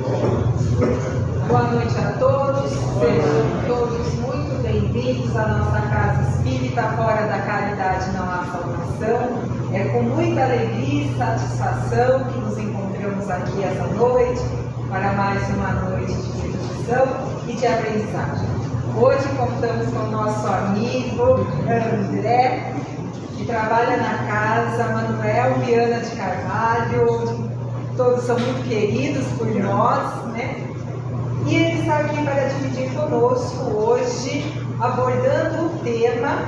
Boa noite a todos, sejam todos muito bem-vindos à nossa Casa Espírita Fora da Caridade Não Há Salvação. É com muita alegria e satisfação que nos encontramos aqui essa noite para mais uma noite de reflexão e de aprendizagem. Hoje contamos com o nosso amigo André, que trabalha na casa, Manuel Viana de Carvalho. Todos são muito queridos por nós, né? E ele está aqui para dividir conosco hoje, abordando o tema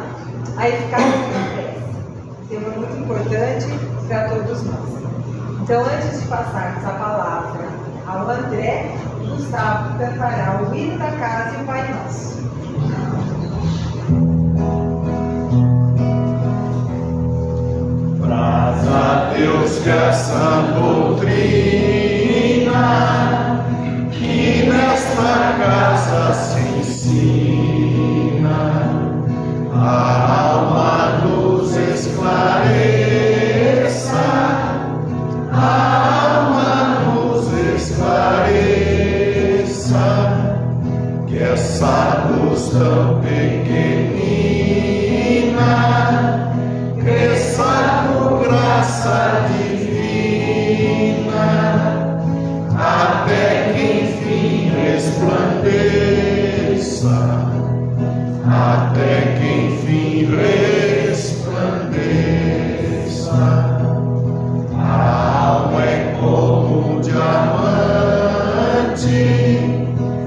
a eficácia da prece. Tema muito importante para todos nós. Então, antes de passarmos a palavra ao André, Gustavo cantará o hino da casa e o Pai Nosso. Graças a Deus que essa doutrina que nesta casa se ensina, a alma nos esclareça, a alma nos esclareça, que essa luz tão pequenina cresça com graça divina, até que enfim resplandeça, até que enfim resplandeça. A alma é como um diamante,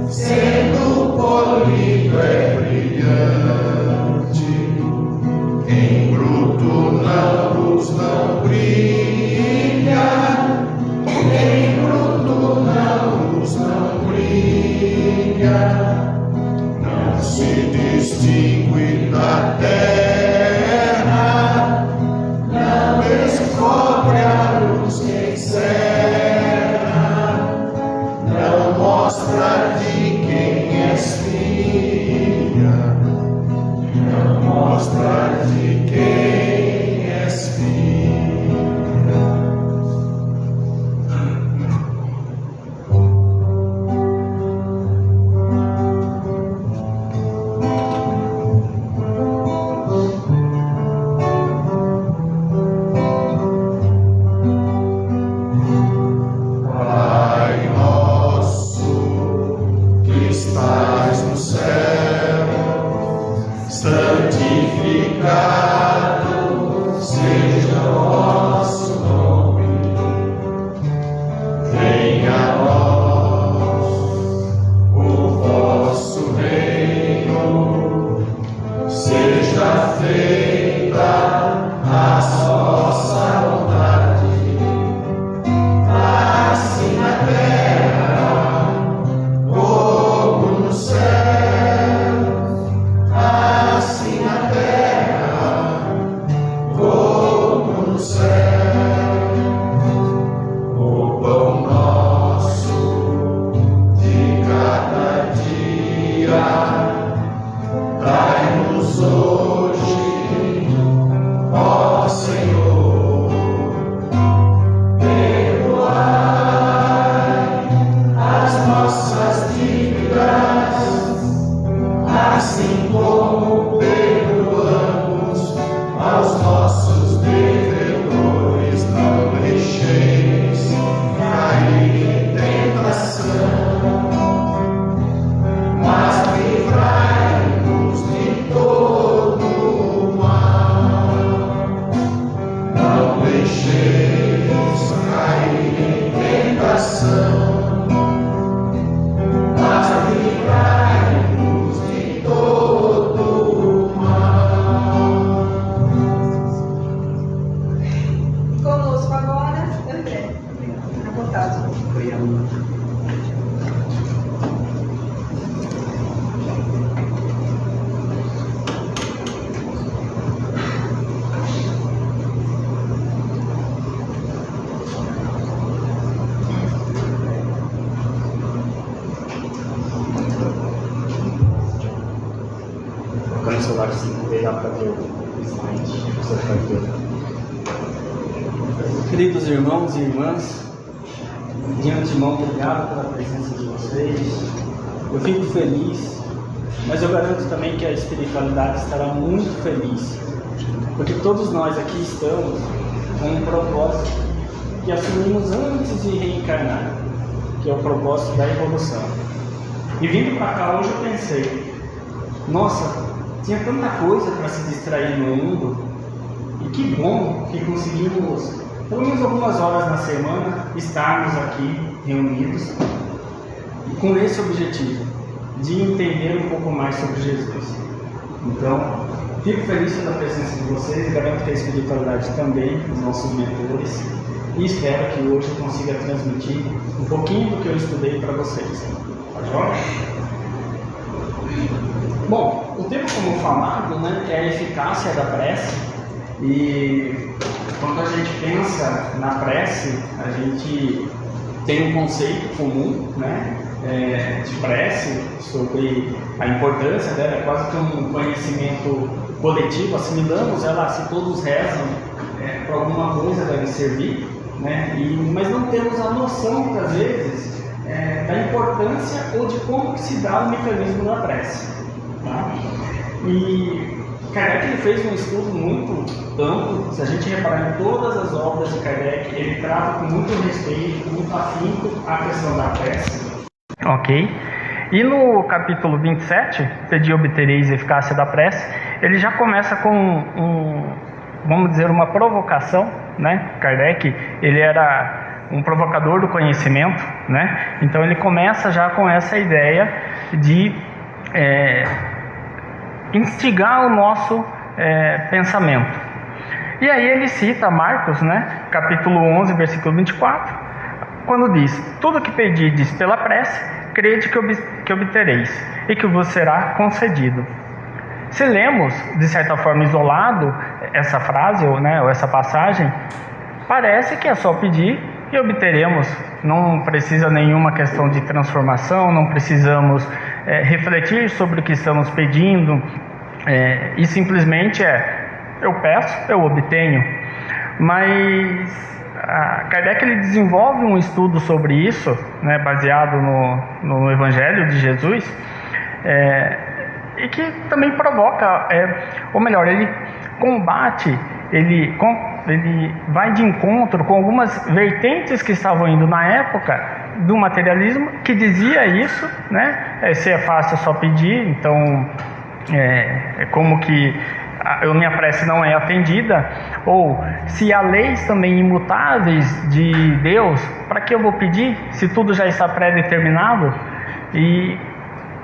sendo polido é brilhante, em bruto na luz não brilha, em bruto na luz não brilha, não se distingue da terra, não descobre a luz que encerra, não mostra de quem és filha, não mostra de quem és filha. Pai nosso que estás no céu, santificado seja o vosso nome. Venha a nós o vosso reino, seja feita a vossa vontade, assim na terra como no céu, assim na terra como no céu. O pão nosso de cada dia dai-nos hoje, ó Senhor. Perdoai as nossas dívidas, assim como perdoamos aos nossos devedores. Não deixeis cair em tentação, mas livrai-nos de todo o mal. Não deixeis cair em tentação, mas livrai-nos de todo o mal. Conosco agora, André. À vontade. Colocando o celular assim, daí dá para ver o slide. Você vai ver. Queridos irmãos e irmãs, De antemão, obrigado pela presença de vocês. Eu fico feliz, mas eu garanto também que a espiritualidade estará muito feliz, porque todos nós aqui estamos com um propósito que assumimos antes de reencarnar, que é o propósito da evolução. E vindo para cá hoje eu pensei, nossa, tinha tanta coisa para se distrair no mundo, e que bom que conseguimos, pelo menos algumas horas na semana, estarmos aqui reunidos com esse objetivo, de entender um pouco mais sobre Jesus. Então, fico feliz pela presença de vocês, garanto que a espiritualidade também, os nossos mentores, e espero que hoje eu consiga transmitir um pouquinho do que eu estudei para vocês. Tá joia? Bom, o tema, como falado, né, é a eficácia da prece. E quando a gente pensa na prece, a gente tem um conceito comum, né, de prece, sobre a importância dela, é quase que um conhecimento coletivo, assimilamos ela, se todos rezam, para alguma coisa deve servir, né, mas não temos a noção, muitas vezes, da importância ou de como que se dá o mecanismo da prece. Tá? E Kardec ele fez um estudo muito amplo. Se a gente reparar em todas as obras de Kardec, ele trata com muito respeito, muito afinco a questão da prece. Ok. E no capítulo 27, Pedi obtereis eficácia da prece, ele já começa com vamos dizer, uma provocação, né? Kardec, ele era um provocador do conhecimento, né? Então ele começa já com essa ideia de instigar o nosso pensamento. E aí ele cita Marcos, né? Capítulo 11, versículo 24, quando diz: tudo que pedides pela prece, crede que obtereis, e que vos será concedido. Se lemos, de certa forma, isolado essa frase, né, ou essa passagem, parece que é só pedir e obteremos. Não precisa nenhuma questão de transformação, não precisamos refletir sobre o que estamos pedindo, e simplesmente eu peço, eu obtenho. Mas Kardec ele desenvolve um estudo sobre isso, né, baseado no Evangelho de Jesus, e que também provoca, ou melhor, ele combate, ele vai de encontro com algumas vertentes que estavam indo na época do materialismo, que dizia isso, né? Se é fácil só pedir, então como que minha prece não é atendida, ou se há leis também imutáveis de Deus, para que eu vou pedir se tudo já está pré-determinado? E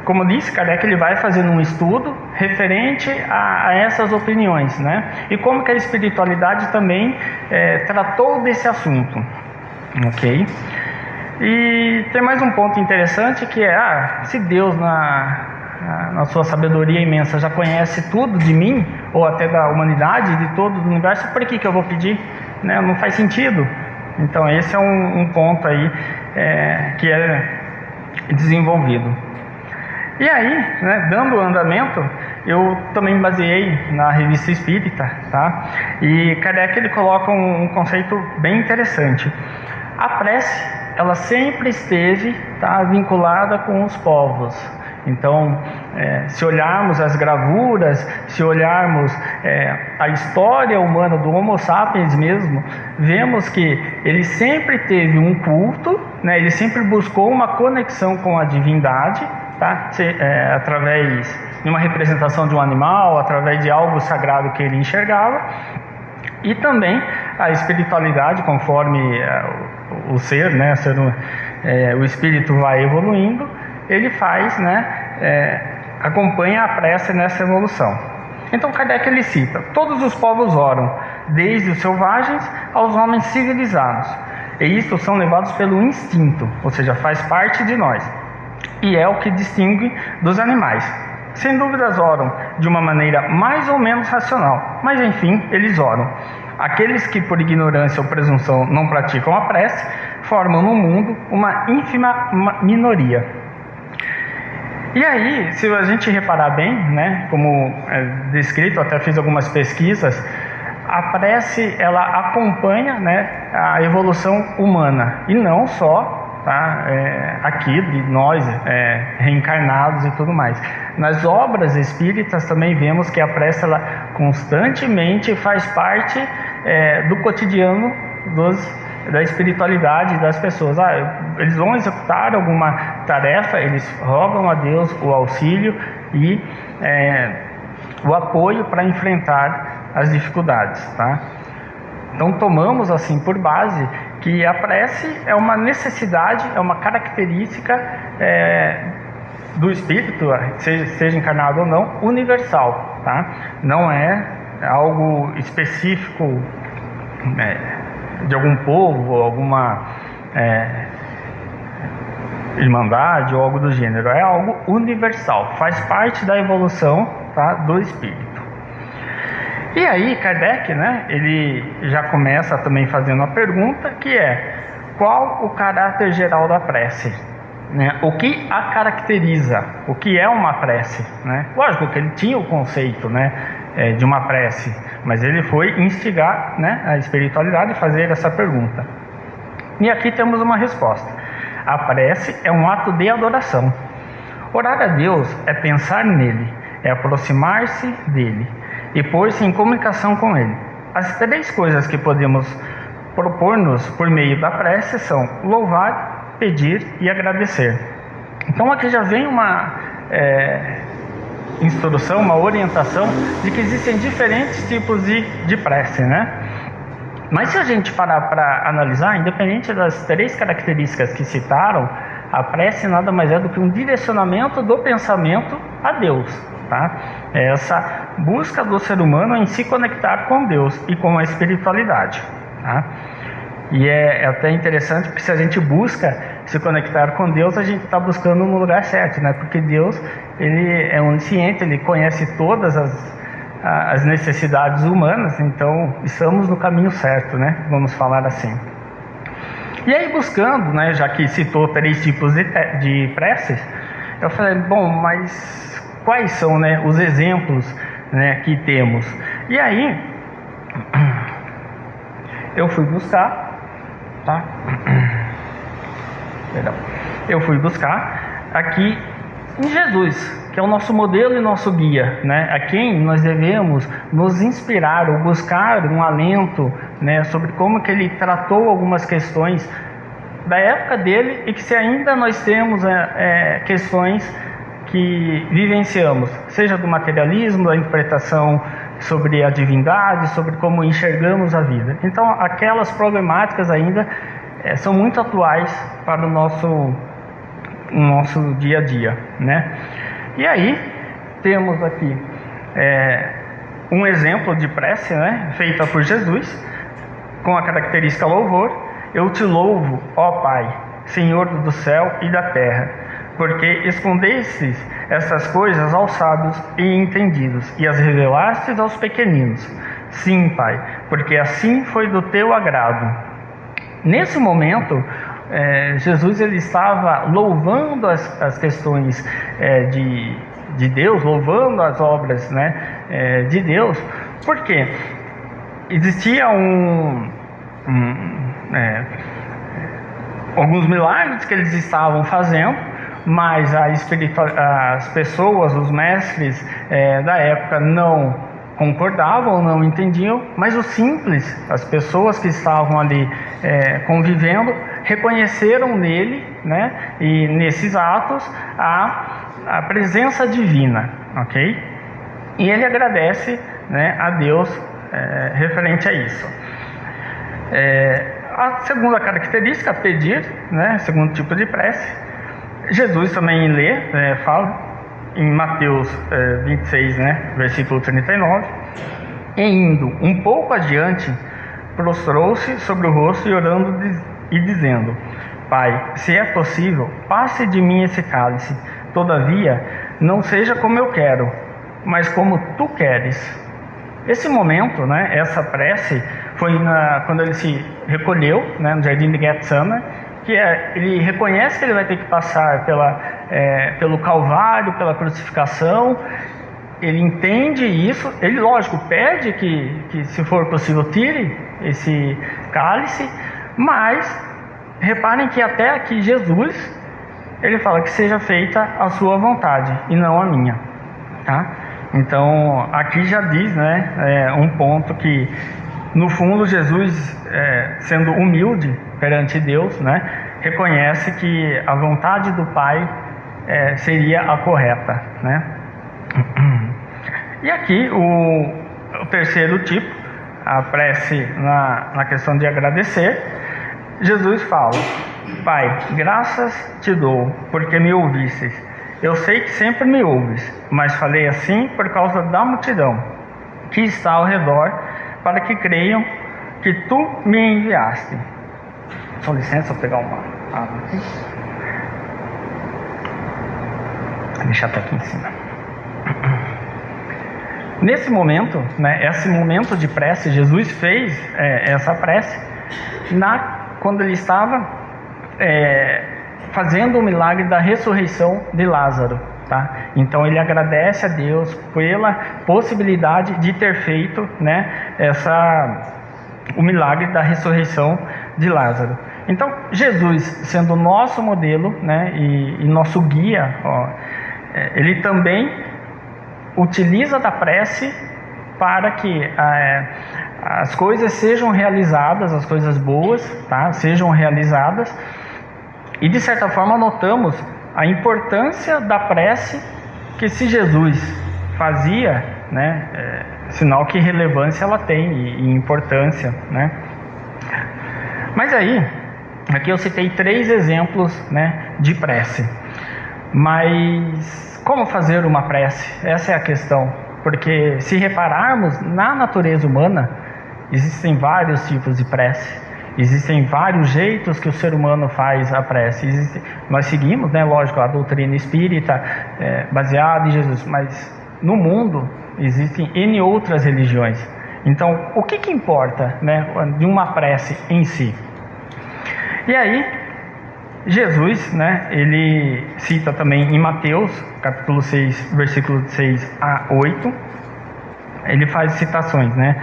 como disse, Kardec ele vai fazendo um estudo referente a essas opiniões, né? E como que a espiritualidade também tratou desse assunto, ok? E tem mais um ponto interessante que se Deus na sua sabedoria imensa já conhece tudo de mim, ou até da humanidade, de todo o universo, por que eu vou pedir? Né? Não faz sentido. Então esse é um ponto aí que é desenvolvido. E aí, né, dando andamento, eu também baseei na Revista Espírita, tá? E Kardec ele coloca um conceito bem interessante. A prece, ela sempre esteve vinculada com os povos. Então, se olharmos as gravuras, se olharmos a história humana do Homo sapiens mesmo, vemos que ele sempre teve um culto, né? Ele sempre buscou uma conexão com a divindade, através de uma representação de um animal, através de algo sagrado que ele enxergava, e também a espiritualidade, conforme o ser, né, o espírito vai evoluindo, ele faz, acompanha a prece nessa evolução. Então Kardec ele cita: todos os povos oram, desde os selvagens aos homens civilizados, e isto são levados pelo instinto, ou seja, faz parte de nós, e é o que distingue dos animais. Sem dúvidas oram de uma maneira mais ou menos racional, mas enfim, eles oram. Aqueles que por ignorância ou presunção não praticam a prece, formam no mundo uma ínfima minoria. E aí, se a gente reparar bem, né, como é descrito, até fiz algumas pesquisas, a prece ela acompanha, né, a evolução humana, e não só tá? Aqui de nós reencarnados e tudo mais. Nas obras espíritas também vemos que a prece ela constantemente faz parte do cotidiano da espiritualidade das pessoas. Eles vão executar alguma tarefa, eles rogam a Deus o auxílio e o apoio para enfrentar as dificuldades, tá? Então tomamos assim por base que a prece é uma necessidade, é uma característica do espírito, seja encarnado ou não, universal, tá? Não é algo específico de algum povo, ou alguma irmandade ou algo do gênero. É algo universal, faz parte da evolução, tá, do espírito. E aí Kardec, né, ele já começa também fazendo uma pergunta, que é: qual o caráter geral da prece? Né? O que a caracteriza? O que é uma prece? Né? Lógico que ele tinha o conceito, né, de uma prece, mas ele foi instigar, né, a espiritualidade e fazer essa pergunta. E aqui temos uma resposta. A prece é um ato de adoração. Orar a Deus é pensar nele, é aproximar-se dele e pôr-se em comunicação com ele. As três coisas que podemos propor-nos por meio da prece são louvar, pedir e agradecer. Então aqui já vem uma instrução, uma orientação de que existem diferentes tipos de prece, né? Mas se a gente parar para analisar, independente das três características que citaram, a prece nada mais é do que um direcionamento do pensamento a Deus, tá? É essa busca do ser humano em se conectar com Deus e com a espiritualidade, tá? E é até interessante, porque se a gente busca se conectar com Deus, a gente está buscando no lugar certo, né? Porque Deus, ele é onisciente, ele conhece todas as necessidades humanas, então estamos no caminho certo, né? Vamos falar assim. E aí buscando, né, já que citou três tipos de preces, eu falei, bom, mas quais são, né, os exemplos, né, que temos? E aí eu fui buscar, tá? Perdão. Eu fui buscar aqui em Jesus, que é o nosso modelo e nosso guia, né? A quem nós devemos nos inspirar ou buscar um alento, né, sobre como que ele tratou algumas questões da época dele e que se ainda nós temos questões que vivenciamos, seja do materialismo, da interpretação sobre a divindade, sobre como enxergamos a vida. Então aquelas problemáticas ainda são muito atuais para o nosso dia a dia, né? E aí temos aqui um exemplo de prece, né, feita por Jesus, com a característica louvor. Eu te louvo, ó Pai, Senhor do céu e da terra, porque escondestes essas coisas aos sábios e entendidos, e as revelastes aos pequeninos. Sim, Pai, porque assim foi do teu agrado. Nesse momento, Jesus ele estava louvando as questões de Deus, louvando as obras, né, de Deus, porque existia alguns milagres que eles estavam fazendo, mas as pessoas, os mestres da época não concordavam, não entendiam, mas os simples, as pessoas que estavam ali convivendo, reconheceram nele, né, e nesses atos a presença divina, ok? E ele agradece, né, a Deus referente a isso. A segunda característica, pedir, né, segundo tipo de prece, Jesus também lê, fala em Mateus 26, né, versículo 39, e indo um pouco adiante, prostrou-se sobre o rosto e orando e dizendo: Pai, se é possível, passe de mim esse cálice, todavia não seja como eu quero, mas como tu queres. Esse momento, né, essa prece, foi quando ele se recolheu, né, no jardim de Getsemane, que ele reconhece que ele vai ter que passar pelo Calvário, pela crucificação. Ele entende isso, ele, lógico, pede que se for possível, tire esse cálice, mas reparem que até aqui Jesus, ele fala que seja feita a sua vontade e não a minha, tá? Então aqui já diz, né, um ponto que no fundo Jesus, sendo humilde perante Deus, né, reconhece que a vontade do Pai seria a correta, né? E aqui o terceiro tipo, a prece na questão de agradecer, Jesus fala: Pai, graças te dou, porque me ouvistes. Eu sei que sempre me ouves, mas falei assim por causa da multidão que está ao redor, para que creiam que tu me enviaste. Só licença, vou pegar uma água aqui. Deixa até aqui em cima. Nesse momento, né, esse momento de prece, Jesus fez essa prece quando ele estava fazendo o milagre da ressurreição de Lázaro, tá? Então ele agradece a Deus pela possibilidade de ter feito, né, o milagre da ressurreição de Lázaro. Então Jesus, sendo nosso modelo, né, e nosso guia, ele também utiliza da prece para que as coisas sejam realizadas, as coisas boas, tá, sejam realizadas. E de certa forma notamos a importância da prece, que se Jesus fazia, né, sinal que relevância ela tem e importância, né? Mas aí, aqui eu citei 3 exemplos, né, de prece. Mas como fazer uma prece? Essa é a questão. Porque se repararmos na natureza humana, existem vários tipos de prece. Existem vários jeitos que o ser humano faz a prece. Nós seguimos, né, lógico, a doutrina espírita baseada em Jesus, mas no mundo existem N outras religiões. Então, o que importa, né, de uma prece em si? E aí, Jesus, né, ele cita também em Mateus, capítulo 6, versículo 6 a 8, ele faz citações, né?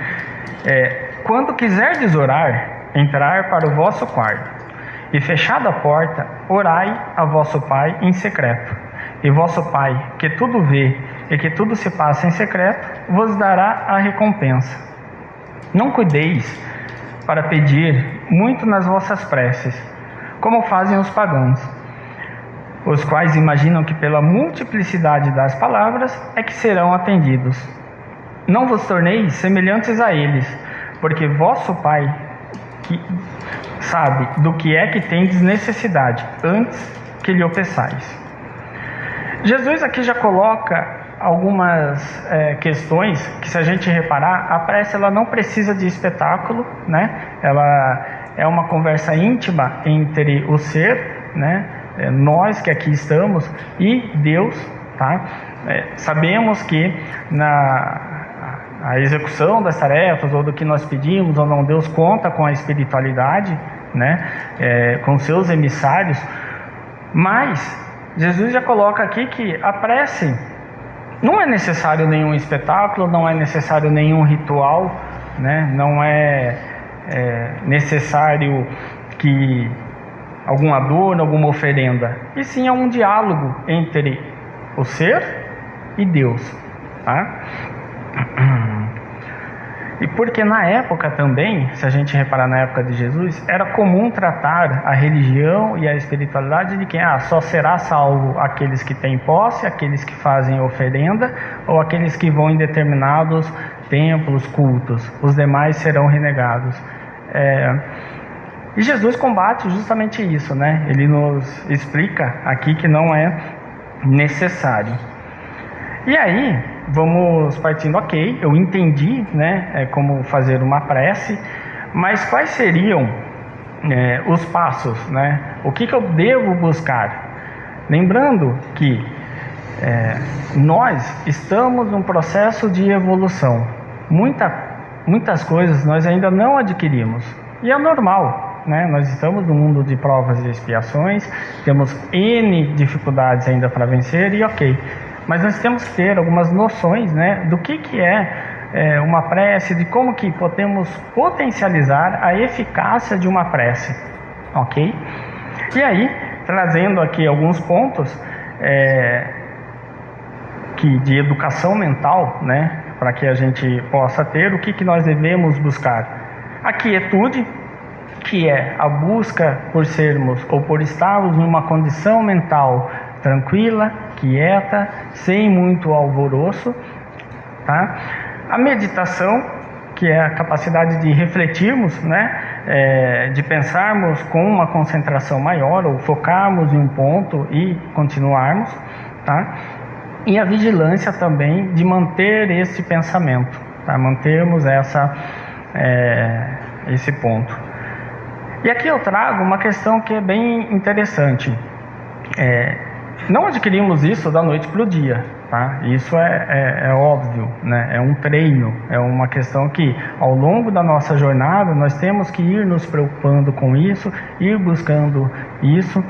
Quando quiserdes orar, entrar para o vosso quarto, e fechada a porta, orai a vosso Pai em secreto. E vosso Pai, que tudo vê e que tudo se passa em secreto, vos dará a recompensa. Não cuideis para pedir muito nas vossas preces, como fazem os pagãos, os quais imaginam que pela multiplicidade das palavras é que serão atendidos. Não vos torneis semelhantes a eles, porque vosso Pai sabe do que é que tendes necessidade, antes que lhe o peçais. Jesus aqui já coloca algumas questões que, se a gente reparar, a prece ela não precisa de espetáculo, né? Ela é uma conversa íntima entre o ser, né, nós que aqui estamos, e Deus, tá? Sabemos que a execução das tarefas, ou do que nós pedimos ou não, Deus conta com a espiritualidade, né, com seus emissários, mas Jesus já coloca aqui que a prece não é necessário nenhum espetáculo, não é necessário nenhum ritual, né, não é necessário que algum adorno, alguma oferenda, e sim é um diálogo entre o ser e Deus, tá? E porque na época também, se a gente reparar na época de Jesus, era comum tratar a religião e a espiritualidade de quem só será salvo aqueles que têm posse, aqueles que fazem oferenda, ou aqueles que vão em determinados templos, cultos. Os demais serão renegados. E Jesus combate justamente isso, né? Ele nos explica aqui que não é necessário. E aí, vamos partindo, ok, eu entendi, né, como fazer uma prece, mas quais seriam os passos, né? O que eu devo buscar? Lembrando que nós estamos num processo de evolução. Muitas coisas nós ainda não adquirimos, e é normal, né? Nós estamos no mundo de provas e expiações, temos N dificuldades ainda para vencer, e ok. Mas nós temos que ter algumas noções, né, do que é uma prece, de como que podemos potencializar a eficácia de uma prece. ok? E aí, trazendo aqui alguns pontos de educação mental, né, para que a gente possa ter, o que nós devemos buscar? A quietude, que é a busca por sermos ou por estarmos em uma condição mental tranquila, quieta, sem muito alvoroço, tá? A meditação, que é a capacidade de refletirmos, né, de pensarmos com uma concentração maior, ou focarmos em um ponto e continuarmos, tá? E a vigilância também de manter esse pensamento, tá? Mantermos esse ponto. E aqui eu trago uma questão que é bem interessante. Não adquirimos isso da noite para o dia, tá? Isso é óbvio, né? É um treino, é uma questão que ao longo da nossa jornada nós temos que ir nos preocupando com isso, ir buscando isso.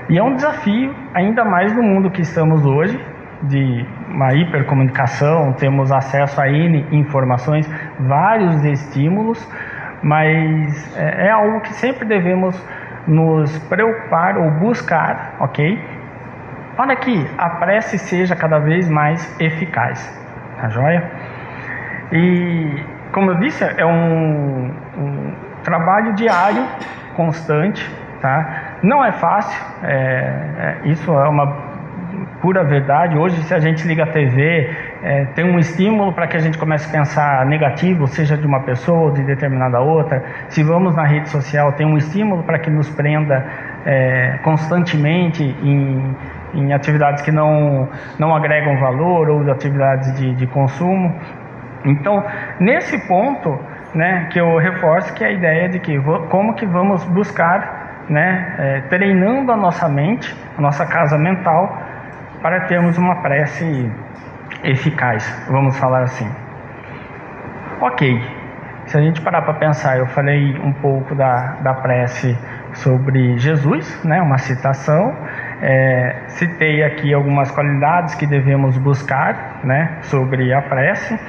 E é um desafio, ainda mais no mundo que estamos hoje, de uma hipercomunicação, temos acesso a N informações, vários estímulos, mas é algo que sempre devemos nos preocupar ou buscar, ok? Para que a prece seja cada vez mais eficaz, tá joia? E, como eu disse, é um trabalho diário, constante, tá? Não é fácil, isso é uma pura verdade. Hoje, se a gente liga a TV, tem um estímulo para que a gente comece a pensar negativo, seja de uma pessoa ou de determinada outra. Se vamos na rede social, tem um estímulo para que nos prenda constantemente em atividades que não agregam valor, ou de atividades de consumo. Então, nesse ponto, né, que eu reforço, que é a ideia de que como que vamos buscar, né, treinando a nossa mente, a nossa casa mental, para termos uma prece eficaz, vamos falar assim. Ok, se a gente parar para pensar, eu falei um pouco da prece sobre Jesus, né, uma citação, citei aqui algumas qualidades que devemos buscar, né, sobre a prece.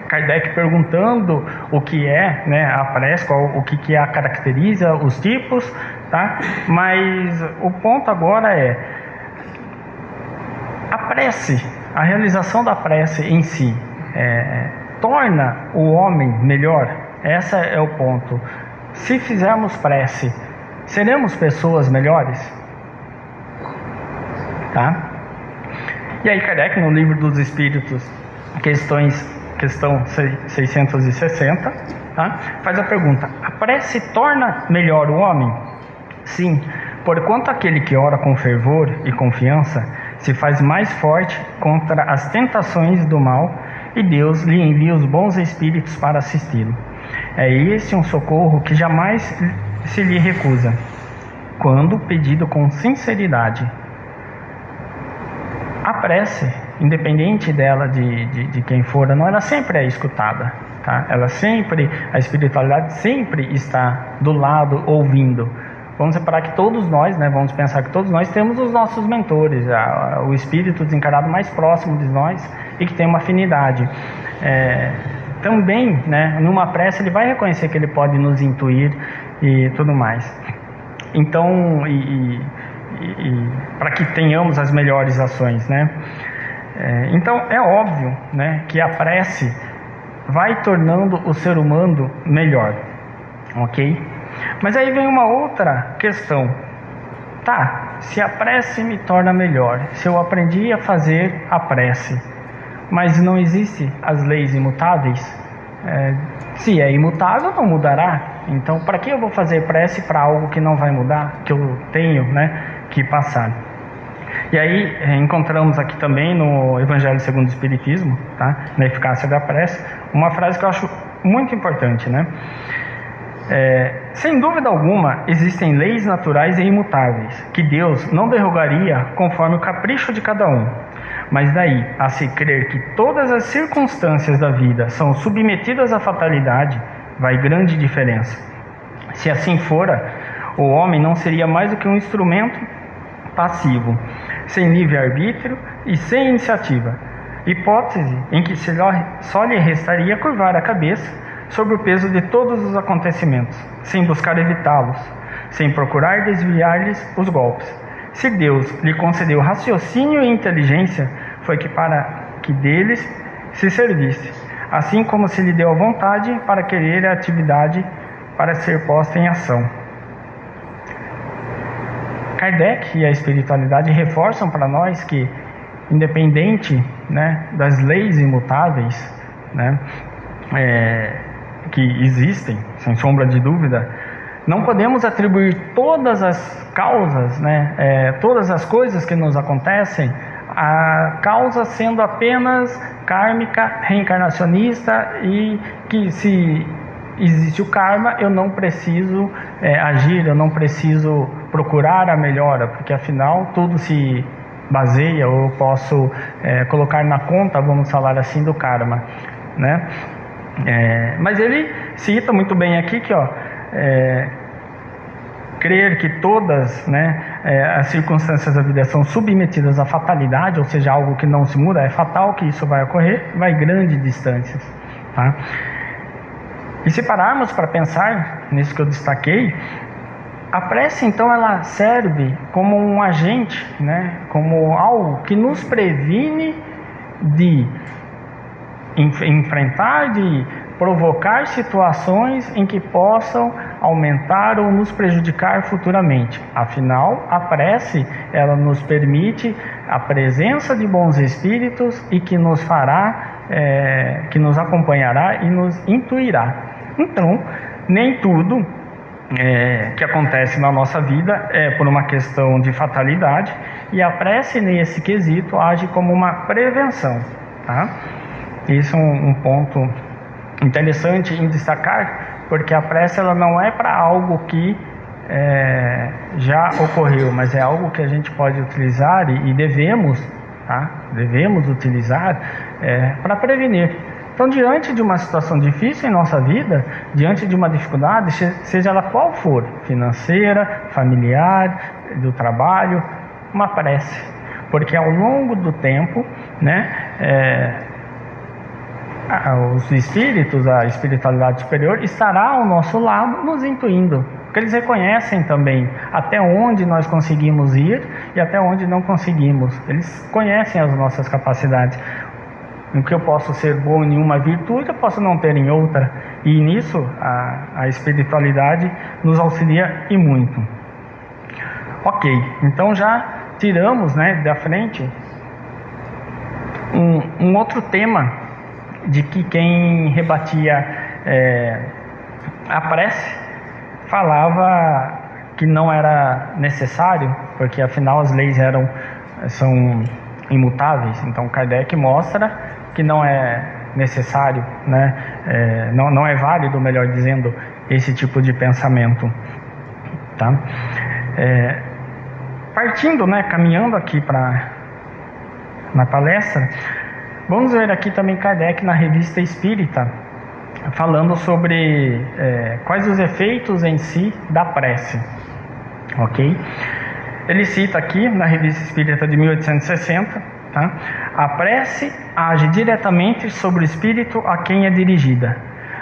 Kardec perguntando o que é, né, a prece, o que a caracteriza, os tipos, tá? Mas o ponto agora a prece, a realização da prece em si, torna o homem melhor? Esse é o ponto. Se fizermos prece, seremos pessoas melhores? Tá? E aí Kardec, no Livro dos Espíritos, questão 660, tá? Faz a pergunta: a prece torna melhor o homem? Sim, porquanto aquele que ora com fervor e confiança se faz mais forte contra as tentações do mal, e Deus lhe envia os bons espíritos para assisti-lo. É esse um socorro que jamais se lhe recusa, quando pedido com sinceridade. A prece, independente dela de quem for, ela sempre é escutada, tá? A espiritualidade sempre está do lado, ouvindo. Vamos separar que todos nós, né, vamos pensar que todos nós temos os nossos mentores, o espírito desencarnado mais próximo de nós e que tem uma afinidade. Também, né, numa prece ele vai reconhecer que ele pode nos intuir e tudo mais. Então, para que tenhamos as melhores ações, né? Então é óbvio, né, que a prece vai tornando o ser humano melhor, ok? Mas aí vem uma outra questão. Tá, se a prece me torna melhor, se eu aprendi a fazer a prece, mas não existem as leis imutáveis, se é imutável, não mudará. Então, para que eu vou fazer prece para algo que não vai mudar, que eu tenho, né, que passar? E aí encontramos aqui também no Evangelho segundo o Espiritismo, tá, na eficácia da prece, uma frase que eu acho muito importante, né? Sem dúvida alguma, existem leis naturais e imutáveis, que Deus não derrogaria conforme o capricho de cada um. Mas daí a se crer que todas as circunstâncias da vida são submetidas à fatalidade, vai grande diferença. Se assim fora, o homem não seria mais do que um instrumento passivo, sem livre-arbítrio e sem iniciativa, hipótese em que só lhe restaria curvar a cabeça sob o peso de todos os acontecimentos, sem buscar evitá-los, sem procurar desviar-lhes os golpes. Se Deus lhe concedeu raciocínio e inteligência, foi que para que deles se servisse, assim como se lhe deu a vontade para querer a atividade para ser posta em ação. Kardec e a espiritualidade reforçam para nós que, independente, né, das leis imutáveis, né, que existem, sem sombra de dúvida, não podemos atribuir todas as causas, né, todas as coisas que nos acontecem, a causa sendo apenas kármica, reencarnacionista, e que se existe o karma, eu não preciso agir, eu não preciso procurar a melhora, porque afinal tudo se baseia, ou eu posso colocar na conta, vamos falar assim, do karma, né? Mas ele cita muito bem aqui que crer que todas, né, as circunstâncias da vida são submetidas à fatalidade, ou seja, algo que não se muda, é fatal que isso vai ocorrer, vai grandes distâncias, tá? E se pararmos para pensar nisso que eu destaquei, a prece então ela serve como um agente, né, como algo que nos previne de enfrentar, de provocar situações em que possam aumentar ou nos prejudicar futuramente. Afinal, a prece ela nos permite a presença de bons espíritos e que nos fará, que nos acompanhará e nos intuirá. Então, nem tudo que acontece na nossa vida é por uma questão de fatalidade, e a prece nesse quesito age como uma prevenção, tá? Isso é um ponto interessante em destacar, porque a prece ela não é para algo que já ocorreu, mas é algo que a gente pode utilizar e devemos, tá? Devemos utilizar para prevenir. Então, diante de uma situação difícil em nossa vida, diante de uma dificuldade, seja ela qual for, financeira, familiar, do trabalho, uma prece, porque ao longo do tempo, né, os espíritos, a espiritualidade superior estará ao nosso lado nos intuindo, porque eles reconhecem também até onde nós conseguimos ir e até onde não conseguimos. Eles conhecem as nossas capacidades. No que eu posso ser bom em uma virtude, eu posso não ter em outra, e nisso a espiritualidade nos auxilia e muito. Ok, então já tiramos, né, da frente um outro tema de que quem rebatia a prece falava que não era necessário, porque afinal as leis são imutáveis. Então Kardec mostra que não é necessário, né, não é válido, melhor dizendo, esse tipo de pensamento, tá? Partindo, né, caminhando aqui na palestra, vamos ver aqui também Kardec na Revista Espírita, falando sobre quais os efeitos em si da prece, ok? Ele cita aqui na Revista Espírita de 1860, tá? A prece age diretamente sobre o espírito a quem é dirigida.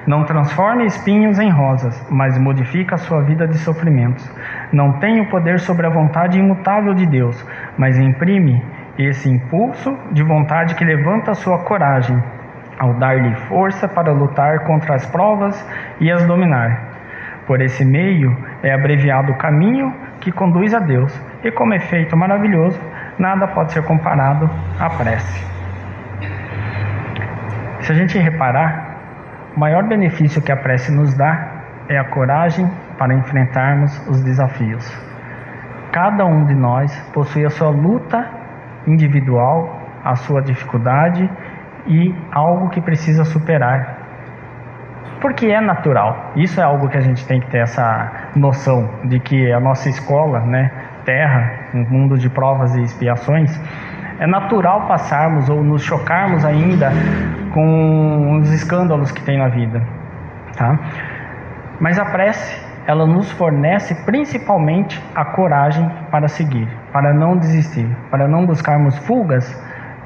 Não transforma espinhos em rosas, mas modifica a sua vida de sofrimentos. Não tem o poder sobre a vontade imutável de Deus, mas imprime esse impulso de vontade que levanta a sua coragem, ao dar-lhe força para lutar contra as provas e as dominar. Por esse meio é abreviado o caminho que conduz a Deus, e como efeito maravilhoso, nada pode ser comparado à prece. Se a gente reparar, o maior benefício que a prece nos dá é a coragem para enfrentarmos os desafios. Cada um de nós possui a sua luta individual, a sua dificuldade e algo que precisa superar. Porque é natural. Isso é algo que a gente tem que ter essa noção de que a nossa escola, né, Terra, um mundo de provas e expiações, é natural passarmos ou nos chocarmos ainda com os escândalos que tem na vida, tá? Mas a prece, ela nos fornece principalmente a coragem para seguir, para não desistir, para não buscarmos fugas,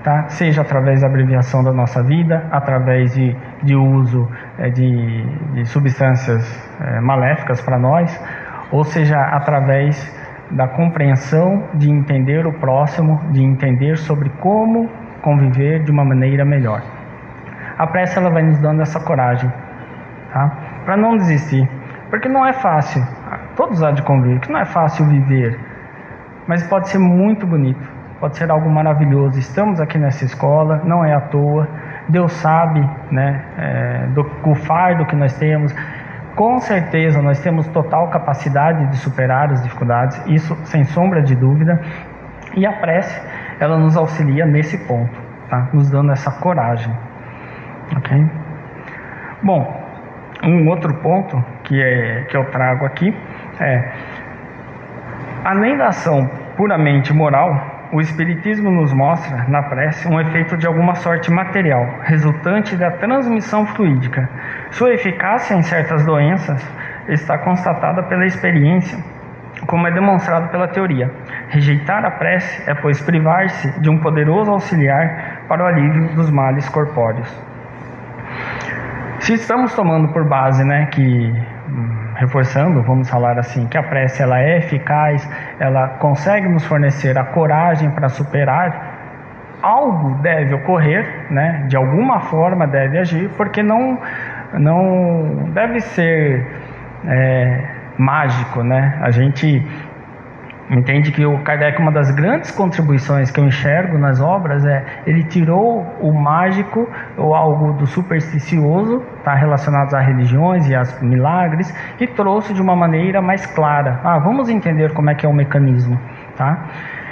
tá? Seja através da abreviação da nossa vida, através de uso de substâncias maléficas para nós, ou seja, através da compreensão de entender o próximo, de entender sobre como conviver de uma maneira melhor. A prece ela vai nos dando essa coragem, tá? Para não desistir, porque não é fácil, todos há de convir que não é fácil viver, mas pode ser muito bonito, pode ser algo maravilhoso. Estamos aqui nessa escola, não é à toa, Deus sabe, né, do fardo que nós temos. Com certeza nós temos total capacidade de superar as dificuldades, isso sem sombra de dúvida, e a prece ela nos auxilia nesse ponto, tá? Nos dando essa coragem, ok? Bom, um outro ponto que eu trago aqui é, além da ação puramente moral, o Espiritismo nos mostra na prece um efeito de alguma sorte material, resultante da transmissão fluídica. Sua eficácia em certas doenças está constatada pela experiência, como é demonstrado pela teoria. Rejeitar a prece é, pois, privar-se de um poderoso auxiliar para o alívio dos males corpóreos. Se estamos tomando por base, né, reforçando, vamos falar assim, que a prece ela é eficaz, ela consegue nos fornecer a coragem para superar, algo deve ocorrer, né? De alguma forma deve agir, porque não deve ser mágico, né? A gente entende que o Kardec, uma das grandes contribuições que eu enxergo nas obras ele tirou o mágico ou algo do supersticioso, tá, relacionados a religiões e aos milagres, e trouxe de uma maneira mais clara. Vamos entender como é que é o mecanismo, tá?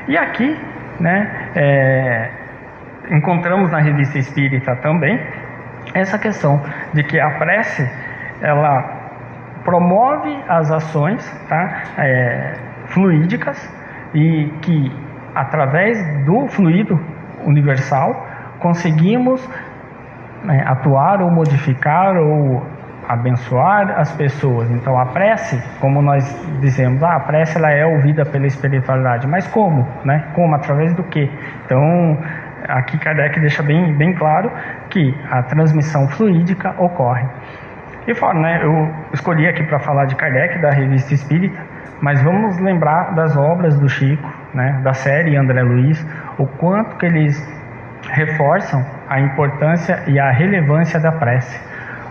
E aqui, né, encontramos na Revista Espírita também essa questão de que a prece ela promove as ações, tá, fluídicas, e que através do fluido universal conseguimos atuar ou modificar ou abençoar as pessoas. Então a prece, como nós dizemos, a prece ela é ouvida pela espiritualidade, mas como, né? Como? Através do quê? Então aqui Kardec deixa bem claro que a transmissão fluídica ocorre. E fora, né, eu escolhi aqui para falar de Kardec, da Revista Espírita, mas vamos lembrar das obras do Chico, né, da série André Luiz, o quanto que eles reforçam a importância e a relevância da prece,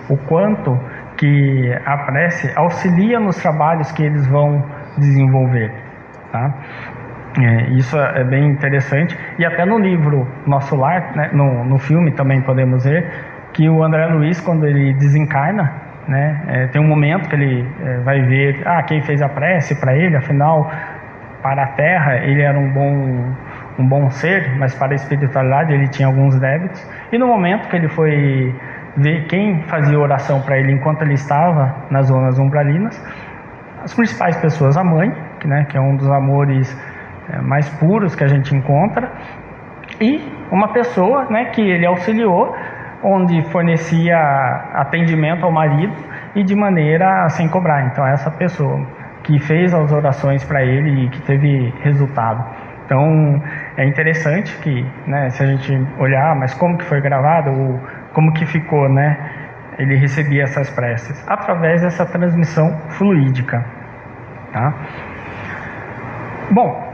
o quanto que a prece auxilia nos trabalhos que eles vão desenvolver, tá? Isso é bem interessante, e até no livro Nosso Lar, né, no filme também podemos ver que o André Luiz, quando ele desencarna, né, tem um momento que ele vai ver quem fez a prece para ele, afinal, para a Terra ele era um bom ser, mas para a espiritualidade ele tinha alguns débitos, e no momento que ele foi ver quem fazia oração para ele enquanto ele estava nas zonas umbralinas, as principais pessoas, a mãe, que é um dos amores mais puros que a gente encontra, e uma pessoa, né, que ele auxiliou, onde fornecia atendimento ao marido e de maneira sem cobrar. Então essa pessoa que fez as orações para ele e que teve resultado. Então é interessante que, né, se a gente olhar, mas como que foi gravado, ou como que ficou, né, ele recebia essas preces através dessa transmissão fluídica, tá? Bom,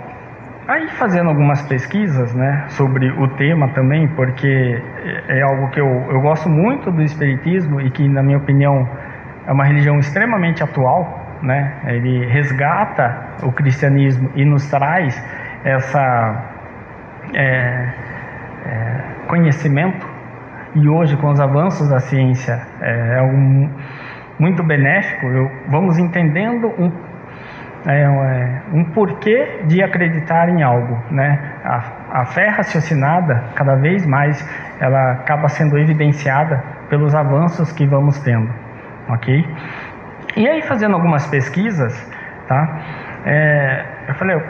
aí fazendo algumas pesquisas, né, sobre o tema também, porque é algo que eu gosto muito do Espiritismo e que, na minha opinião, é uma religião extremamente atual, né? Ele resgata o cristianismo e nos traz essa conhecimento, e hoje com os avanços da ciência é algo muito benéfico. Vamos entendendo um porquê de acreditar em algo, né? A fé raciocinada, cada vez mais, ela acaba sendo evidenciada pelos avanços que vamos tendo, ok? E aí, fazendo algumas pesquisas, tá? Eu falei,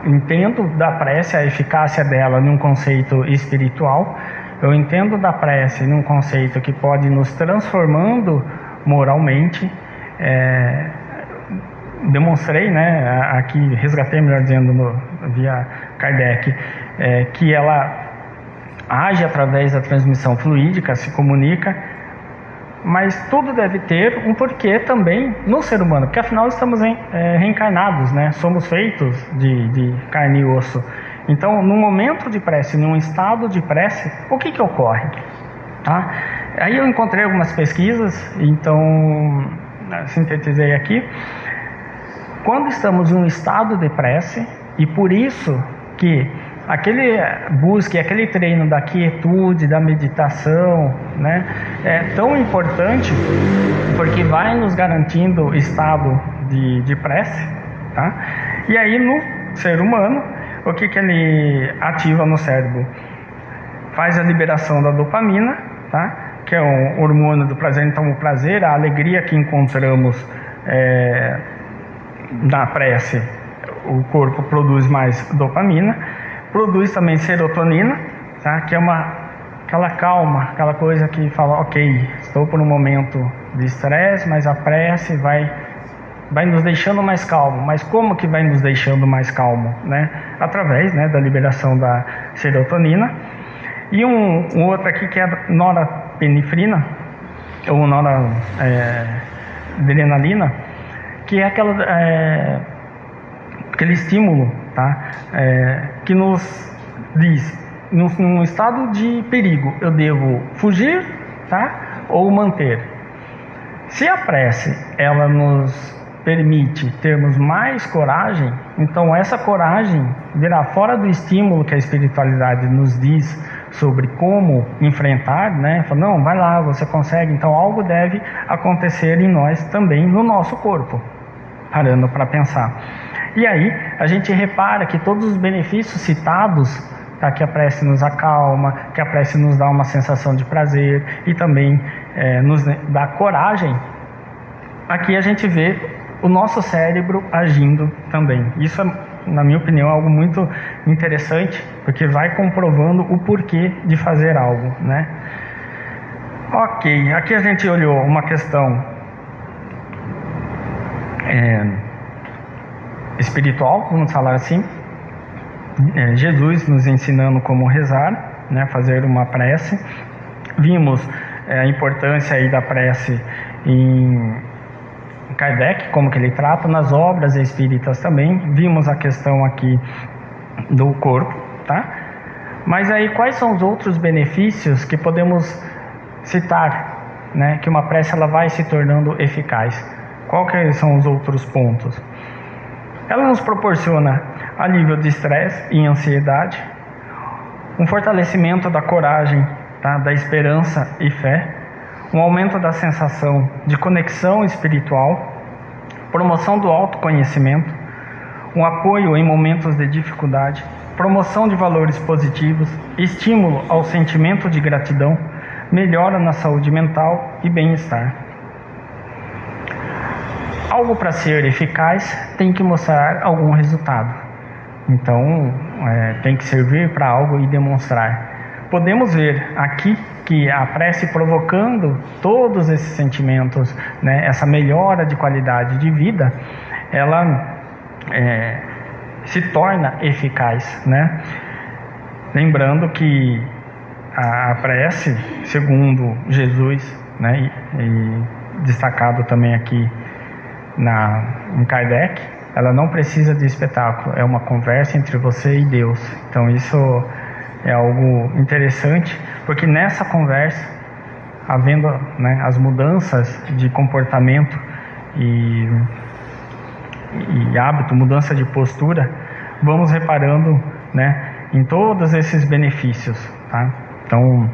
entendo da prece a eficácia dela num conceito espiritual, eu entendo da prece num conceito que pode nos transformando moralmente, demonstrei, né, aqui resgatei, melhor dizendo, via Kardec, que ela age através da transmissão fluídica, se comunica, mas tudo deve ter um porquê também no ser humano, porque afinal estamos reencarnados, né? Somos feitos de carne e osso. Então, no momento de prece, num estado de prece, o que ocorre? Tá? Aí eu encontrei algumas pesquisas, então sintetizei aqui. Quando estamos em um estado de prece, e por isso que aquele busca, aquele treino da quietude, da meditação, né, é tão importante, porque vai nos garantindo estado de prece, tá? E aí no ser humano, o que ele ativa no cérebro? Faz a liberação da dopamina, tá? Que é um hormônio do prazer. Então o prazer, a alegria que encontramos na prece, o corpo produz mais dopamina, produz também serotonina, tá? Que é aquela calma, aquela coisa que fala, ok, estou por um momento de estresse, mas a prece vai nos deixando mais calmo. Mas como que vai nos deixando mais calmo, né? Através, né, da liberação da serotonina. E um outro aqui que é a norepinefrina, ou noradrenalina, que é aquele estímulo, tá? Que nos diz, num estado de perigo, eu devo fugir, tá? Ou manter. Se a prece, ela nos permite termos mais coragem, então essa coragem virá fora do estímulo que a espiritualidade nos diz sobre como enfrentar, né? Fala, não, vai lá, você consegue. Então algo deve acontecer em nós também, no nosso corpo, parando para pensar. E aí a gente repara que todos os benefícios citados, tá? Que a prece nos acalma, que a prece nos dá uma sensação de prazer e também nos dá coragem. Aqui a gente vê o nosso cérebro agindo também. Isso é, na minha opinião, algo muito interessante, porque vai comprovando o porquê de fazer algo, né? Ok, aqui a gente olhou uma questão espiritual, vamos falar assim. Jesus nos ensinando como rezar, né? Fazer uma prece. Vimos a importância aí da prece em Kardec, como que ele trata nas obras espíritas também. Vimos a questão aqui do corpo, tá? Mas aí quais são os outros benefícios que podemos citar, né? Que uma prece ela vai se tornando eficaz. Quais são os outros pontos? Ela nos proporciona alívio de estresse e ansiedade, um fortalecimento da coragem, tá? Da esperança e fé, um aumento da sensação de conexão espiritual, promoção do autoconhecimento, um apoio em momentos de dificuldade, promoção de valores positivos, estímulo ao sentimento de gratidão, melhora na saúde mental e bem-estar. Algo para ser eficaz tem que mostrar algum resultado. Então, tem que servir para algo e demonstrar. Podemos ver aqui que a prece provocando todos esses sentimentos, né, essa melhora de qualidade de vida, ela se torna eficaz, né? Lembrando que a prece, segundo Jesus, né, e destacado também aqui em Kardec, ela não precisa de espetáculo, é uma conversa entre você e Deus. Então isso é algo interessante, porque nessa conversa, havendo, né, as mudanças de comportamento e hábito, mudança de postura, vamos reparando, né, em todos esses benefícios, tá? Então,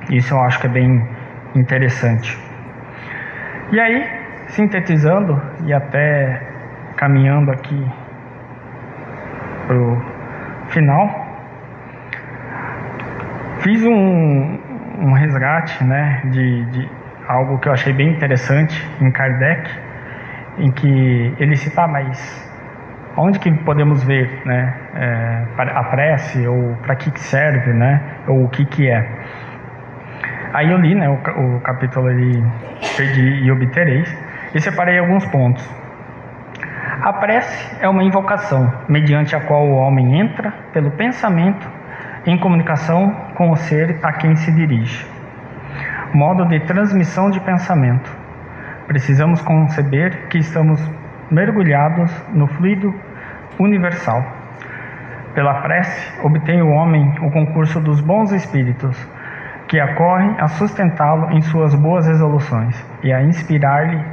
isso eu acho que é bem interessante. E aí, sintetizando e até caminhando aqui para o final, fiz um resgate, né, de algo que eu achei bem interessante em Kardec, em que ele cita, mas onde que podemos ver, né, a prece, ou para que serve, né, ou o que é. Aí eu li, né, o capítulo ali, Pedi e Obtereis, e separei alguns pontos. A prece é uma invocação, mediante a qual o homem entra, pelo pensamento, em comunicação com o ser a quem se dirige. modo de transmissão de pensamento. Precisamos conceber que estamos mergulhados no fluido universal. Pela prece, obtém o homem o concurso dos bons espíritos, que acorrem a sustentá-lo em suas boas resoluções e a inspirar-lhe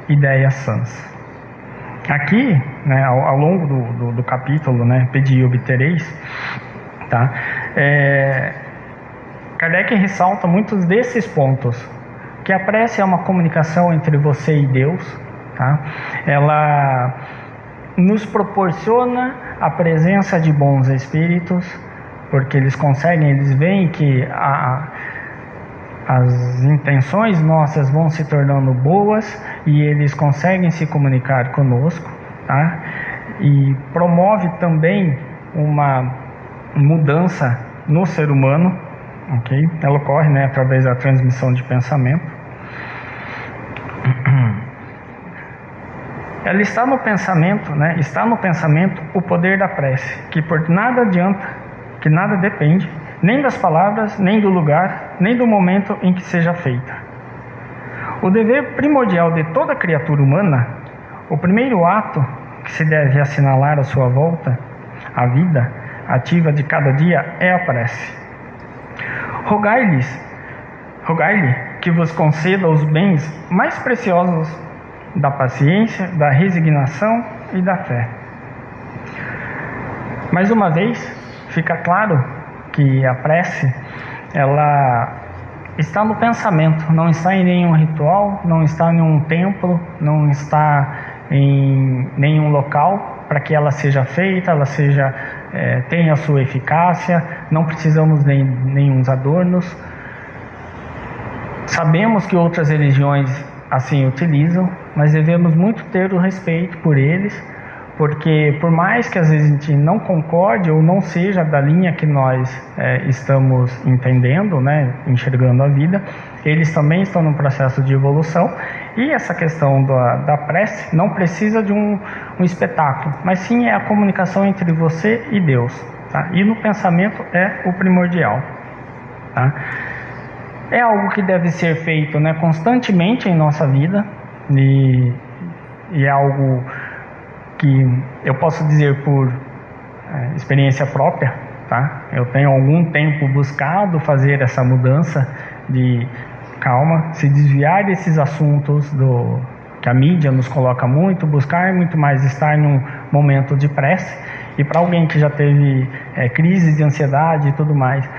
ideias sãs. Aqui, né, ao longo do capítulo, né, Pedi e obtereis, tá? Kardec ressalta muitos desses pontos, que a prece é uma comunicação entre você e Deus, tá? Ela nos proporciona a presença de bons espíritos, porque eles veem que as intenções nossas vão se tornando boas e eles conseguem se comunicar conosco, tá? E promove também uma mudança no ser humano, ok? Ela ocorre, né, através da transmissão de pensamento. Ela está no pensamento, né? Está no pensamento o poder da prece, que por nada adianta, que nada depende, nem das palavras, nem do lugar, nem do momento em que seja feita. O dever primordial de toda criatura humana, o primeiro ato que se deve assinalar à sua volta, a vida ativa de cada dia, é a prece. Rogai-lhe que vos conceda os bens mais preciosos da paciência, da resignação e da fé. Mais uma vez, fica claro que a prece, ela está no pensamento, não está em nenhum ritual, não está em um templo, não está em nenhum local para que ela seja feita, ela tenha a sua eficácia, não precisamos de nenhum adornos. Sabemos que outras religiões assim utilizam, mas devemos muito ter o respeito por eles, porque por mais que às vezes a gente não concorde ou não seja da linha que nós estamos entendendo, né, enxergando a vida, eles também estão num processo de evolução, e essa questão da prece não precisa de um espetáculo, mas sim é a comunicação entre você e Deus, tá? E no pensamento é o primordial, tá? É algo que deve ser feito, né, constantemente em nossa vida, e é algo que eu posso dizer por experiência própria, tá? Eu tenho algum tempo buscado fazer essa mudança de calma, se desviar desses assuntos que a mídia nos coloca muito, buscar muito mais estar num momento de prece. E para alguém que já teve crises de ansiedade e tudo mais,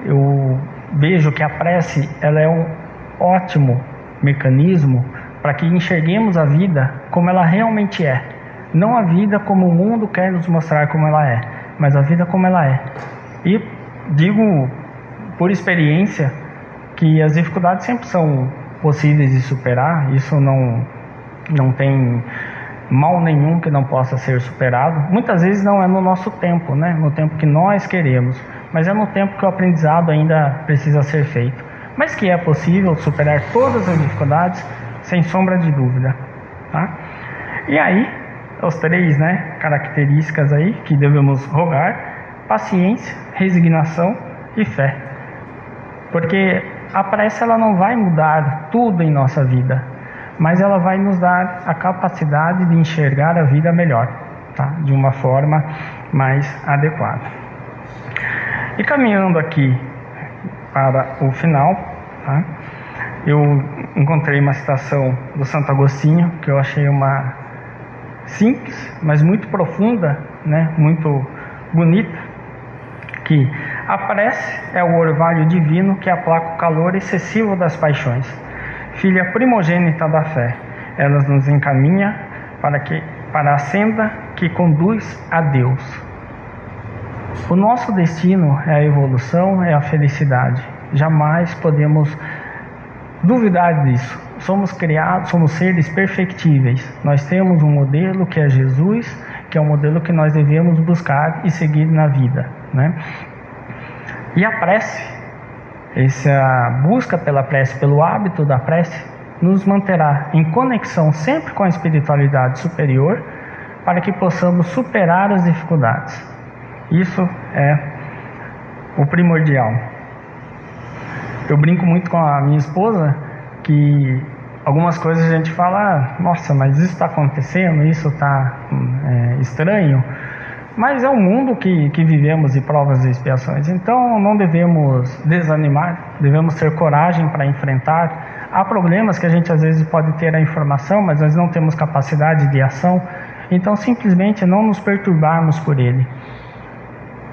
eu vejo que a prece ela é um ótimo mecanismo para que enxerguemos a vida como ela realmente é. Não a vida como o mundo quer nos mostrar como ela é, mas a vida como ela é. E digo por experiência que as dificuldades sempre são possíveis de superar, isso não tem mal nenhum que não possa ser superado. Muitas vezes não é no nosso tempo, né? No tempo que nós queremos, mas é no tempo que o aprendizado ainda precisa ser feito. Mas que é possível superar todas as dificuldades, sem sombra de dúvida, tá? E aí, as três, né, características aí que devemos rogar: paciência, resignação e fé. Porque a prece ela não vai mudar tudo em nossa vida, mas ela vai nos dar a capacidade de enxergar a vida melhor, tá? De uma forma mais adequada. E caminhando aqui para o final, tá? Eu encontrei uma citação do Santo Agostinho que eu achei uma simples, mas muito profunda, né? Muito bonita, que a prece é o orvalho divino que aplaca o calor excessivo das paixões. Filha primogênita da fé, ela nos encaminha para a senda que conduz a Deus. O nosso destino é a evolução, é a felicidade. Jamais podemos duvidar disso. Somos criados, somos seres perfectíveis. Nós temos um modelo que é Jesus, que é o modelo que nós devemos buscar e seguir na vida, né? E a prece, essa busca pela prece, pelo hábito da prece, nos manterá em conexão sempre com a espiritualidade superior, para que possamos superar as dificuldades. Isso é o primordial. Eu brinco muito com a minha esposa que algumas coisas a gente fala, nossa, mas isso está acontecendo, isso está estranho. Mas é o mundo que vivemos de provas e expiações. Então não devemos desanimar, devemos ter coragem para enfrentar. Há problemas que a gente às vezes pode ter a informação, mas nós não temos capacidade de ação. Então simplesmente não nos perturbarmos por ele.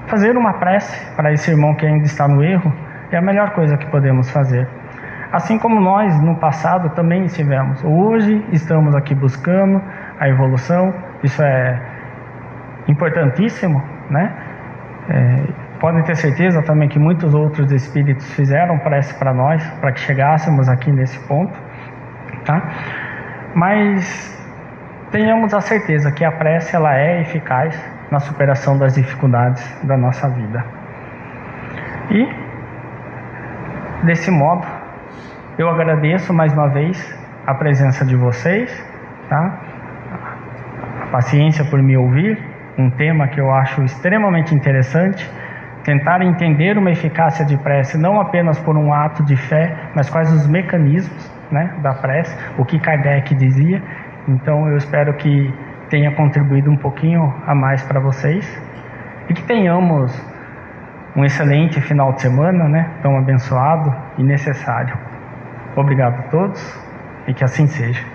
Fazer uma prece para esse irmão que ainda está no erro é a melhor coisa que podemos fazer. Assim como nós no passado também estivemos. Hoje estamos aqui buscando a evolução. Isso é importantíssimo, né? Podem ter certeza também que muitos outros espíritos fizeram prece para nós, para que chegássemos aqui nesse ponto, tá? Mas tenhamos a certeza que a prece ela é eficaz na superação das dificuldades da nossa vida. E desse modo eu agradeço mais uma vez a presença de vocês, tá? A paciência por me ouvir. Um tema que eu acho extremamente interessante, tentar entender uma eficácia de prece não apenas por um ato de fé, mas quais os mecanismos, né, da prece, o que Kardec dizia. Então eu espero que tenha contribuído um pouquinho a mais para vocês e que tenhamos um excelente final de semana, né, tão abençoado e necessário. Obrigado a todos e que assim seja.